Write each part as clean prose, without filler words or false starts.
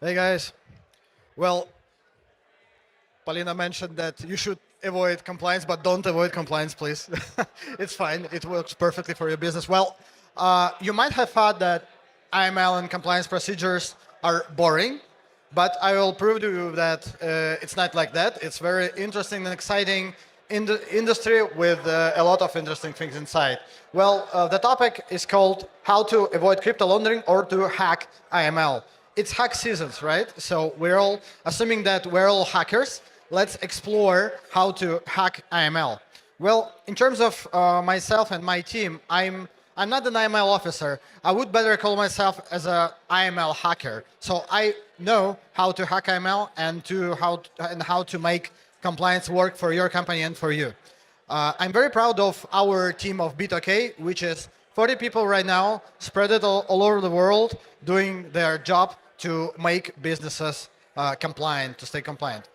Hey guys. Well, Polina mentioned that you should avoid compliance, but don't avoid compliance, please. It's fine. It works perfectly for your business. Well, you might have thought that IML and compliance procedures are boring, but I will prove to you that it's not like that. It's very interesting and exciting industry with a lot of interesting things inside. Well, the topic is called how to avoid crypto laundering or to hack IML. It's hack seasons, right? So we're all assuming that we're all hackers. Let's explore how to hack IML. Well, in terms of myself and my team, I'm not an IML officer. I would better call myself as a IML hacker. So I know how to hack IML and how to make compliance work for your company and for you. I'm very proud of our team of BitOK, which is 40 people right now, spread it all over the world, doing their job to make businesses compliant, to stay compliant.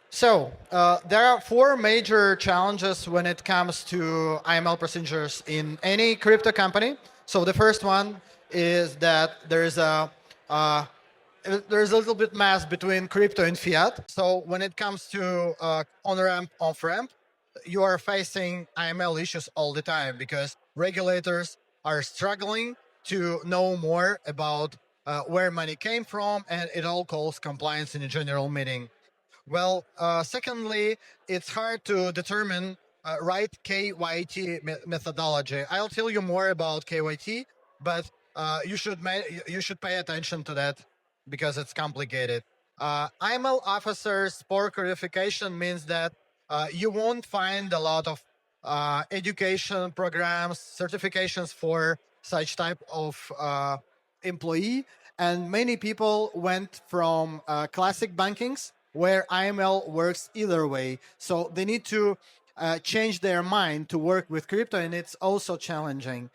So there are four major challenges when it comes to IML procedures in any crypto company. So the first one is that there's a little bit mess between crypto and fiat. So when it comes to on-ramp, off-ramp, you are facing IML issues all the time because regulators are struggling to know more about where money came from, and it all calls compliance in a general meeting. Well, secondly, it's hard to determine right KYT methodology. I'll tell you more about KYT, but you should pay attention to that because it's complicated. IML officers for qualification means that you won't find a lot of education programs, certifications for such type of employee, and many people went from classic bankings where IML works either way. So they need to change their mind to work with crypto, and it's also challenging.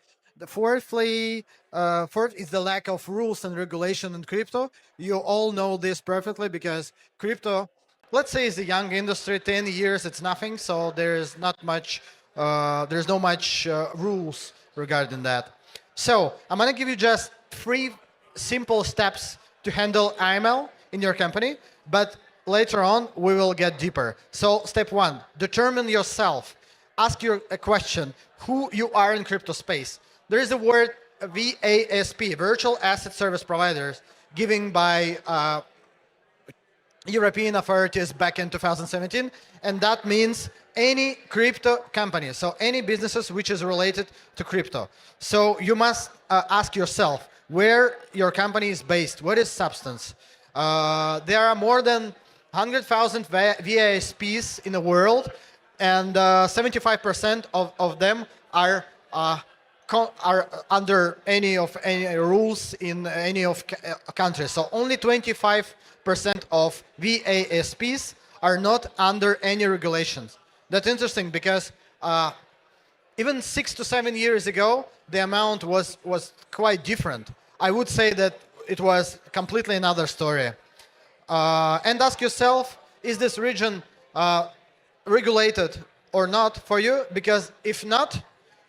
Fourth is the lack of rules and regulation in crypto. You all know this perfectly because crypto, let's say, is a young industry. 10 years, it's nothing. So there's not much. There's no much rules regarding that. So I'm gonna give you just three simple steps to handle IML in your company, but later on we will get deeper. So step one, determine yourself. Ask your a question, who you are in crypto space. There is a word VASP, Virtual Asset Service Providers, given by European authorities back in 2017, and that means any crypto company, so any businesses which is related to crypto. So you must ask yourself where your company is based, what is substance. There are more than 100,000 VASPs in the world, and 75% of them are under any rules in any of countries. So only 25% of VASPs are not under any regulations. That's interesting because even 6 to 7 years ago, the amount was quite different. I would say that it was completely another story. And ask yourself, is this region regulated or not for you? Because if not,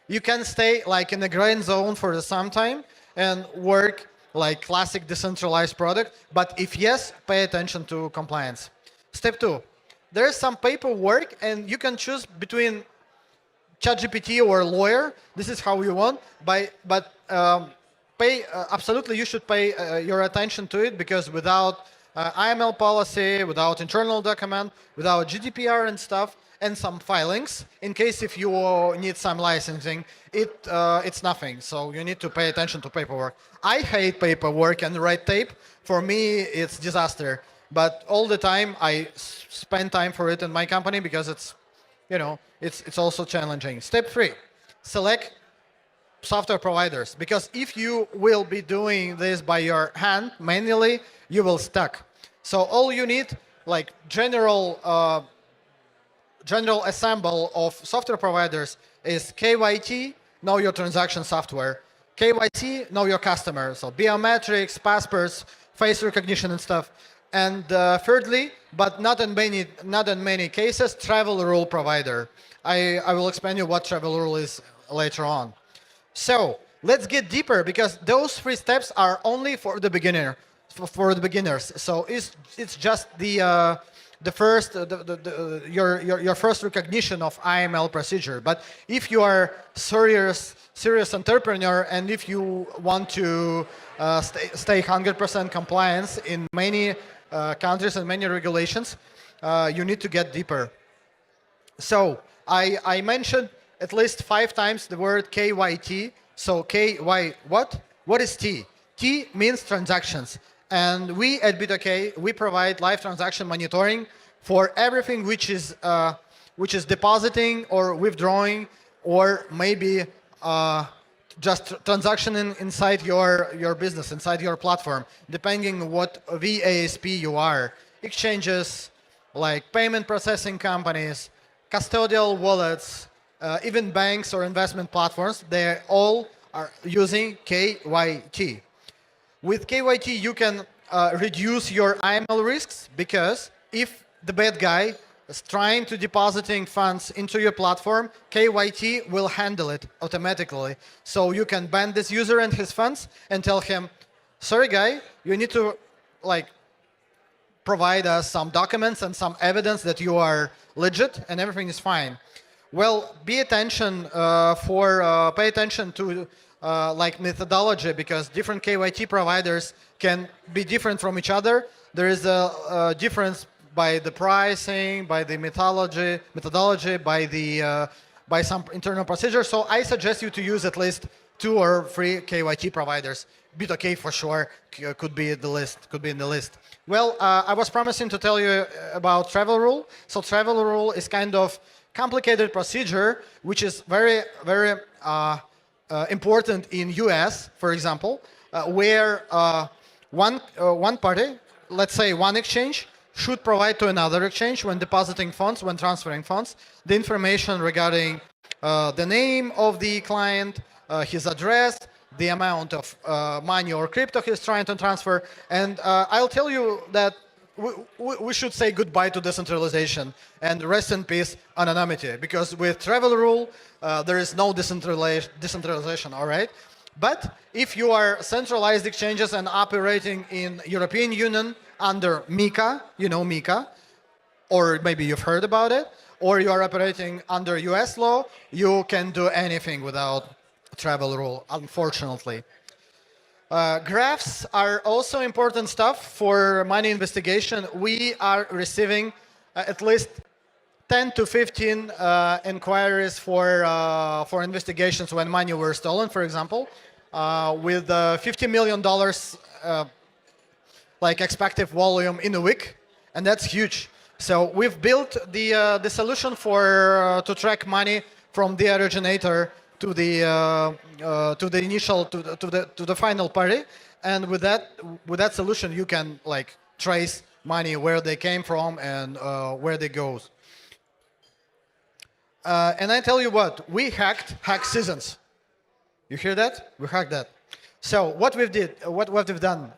you can stay like in the green zone for some time and work like classic decentralized product. But if yes, pay attention to compliance. Step two, there is some paperwork and you can choose between ChatGPT or lawyer. This is how you want. Pay absolutely you should pay your attention to it because without IML policy, without internal document, without GDPR and stuff, and some filings, in case if you need some licensing, it's nothing. So you need to pay attention to paperwork. I hate paperwork and red tape. For me, it's disaster. But all the time, I spend time for it in my company because it's also challenging. Step three, select software providers, because if you will be doing this by your hand manually, you will stuck. So all you need, like general assemble of software providers, is KYT, know your transaction software, KYC, know your customer, so biometrics, passports, face recognition and stuff. And thirdly, but not in many cases, travel rule provider. I will explain you what travel rule is later on. So let's get deeper because those three steps are only for the beginner. for the beginners. So it's just the first your first recognition of IML procedure. But if you are serious entrepreneur, and if you want to stay 100% compliance in many countries and many regulations, you need to get deeper. So I mentioned at least 5 times the word KYT. So KY what? What is T? T means transactions. And we at BitOK, we provide live transaction monitoring for everything which is depositing or withdrawing, or maybe just transaction inside your business, inside your platform, depending on what VASP you are. Exchanges, like payment processing companies, custodial wallets, even banks or investment platforms, they all are using KYT. With KYT, you can reduce your IML risks, because if the bad guy is trying to depositing funds into your platform, KYT will handle it automatically. So you can ban this user and his funds and tell him, sorry guy, you need to provide us some documents and some evidence that you are legit and everything is fine. Well, pay attention to methodology, because different KYT providers can be different from each other. There is a difference by the pricing, by the methodology, by some internal procedures. So I suggest you to use at least 2 or 3 KYT providers. BitOK for sure could be in the list. Well, I was promising to tell you about travel rule. So travel rule is kind of complicated procedure, which is very important in US, for example, where one party, let's say one exchange, should provide to another exchange when depositing funds, when transferring funds, the information regarding the name of the client, his address, the amount of money or crypto he's trying to transfer. And I'll tell you that we should say goodbye to decentralization and rest in peace anonymity, because with travel rule, there is no decentralization, all right? But if you are centralized exchanges and operating in European Union under MiCA, you know MiCA, or maybe you've heard about it, or you are operating under US law, you can do anything without travel rule, unfortunately. Graphs are also important stuff for money investigation. We are receiving at least 10 to 15 inquiries for investigations when money were stolen, for example, with $50 million like expected volume in a week, and that's huge. So we've built the solution for to track money from the originator to the initial to the final party, and with that solution you can like trace money, where they came from and where they go. And I tell you what, we hacked hack seasons. You hear that? We hacked that. So what we've done,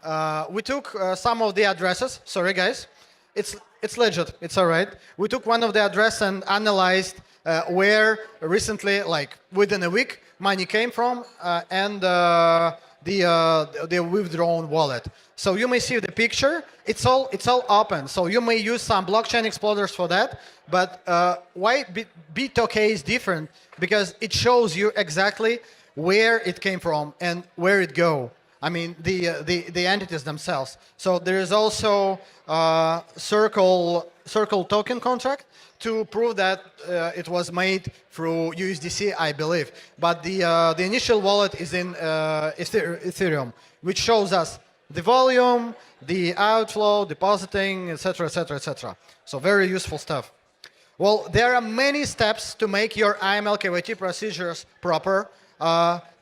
we took some of the addresses. Sorry guys, it's legit. It's all right. We took one of the address and analyzed where recently, like within a week, money came from, and the withdrawn wallet. So you may see the picture. It's all open. So you may use some blockchain explorers for that. But why BitOK is different? Because it shows you exactly where it came from and where it go. I mean the entities themselves. So there is also Circle token contract to prove that it was made through USDC, I believe. But the initial wallet is in Ethereum, which shows us the volume, the outflow, depositing, etc., etc., etc. So very useful stuff. Well, there are many steps to make your AML KYT procedures proper.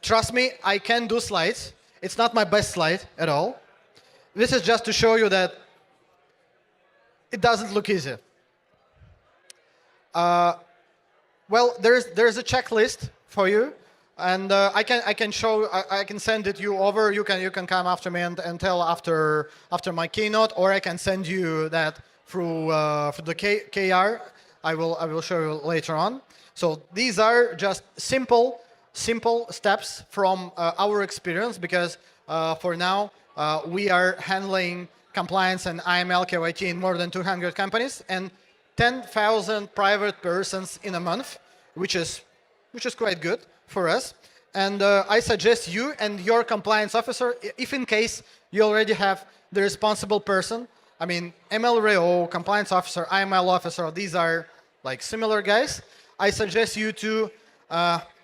Trust me, I can do slides. It's not my best slide at all. This is just to show you that it doesn't look easy. Well, there's a checklist for you, and I can send it you over. You can come after me and tell after my keynote, or I can send you that through the KR. I will show you later on. So these are just simple steps from our experience, because for now We are handling compliance and IML KYT in more than 200 companies and 10,000 private persons in a month, which is quite good for us. And I suggest you and your compliance officer, if in case you already have the responsible person, I mean, MLRO, compliance officer, IML officer, these are like similar guys. I suggest you to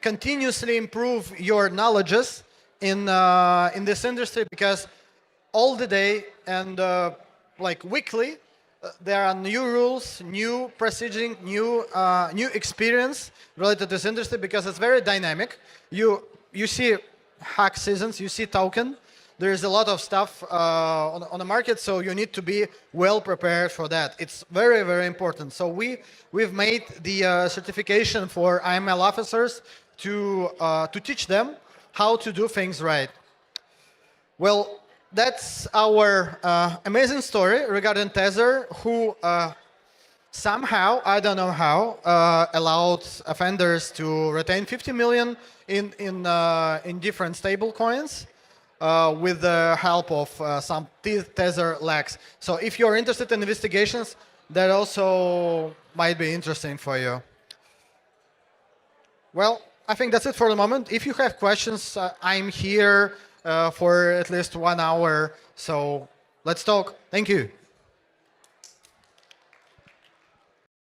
continuously improve your knowledges in this industry, because all the day and like weekly, there are new rules, new proceeding, new experience related to this industry, because it's very dynamic. You see hack seasons, you see token. There is a lot of stuff on the market, so you need to be well prepared for that. It's very, very important. So we've made the certification for IML officers to teach them how to do things right. Well, that's our amazing story regarding Tether, who somehow, I don't know how, allowed offenders to retain 50 million in different stable coins with the help of some Tether lags. So if you're interested in investigations, that also might be interesting for you. Well, I think that's it for the moment. If you have questions, I'm here for at least 1 hour. So let's talk. Thank you.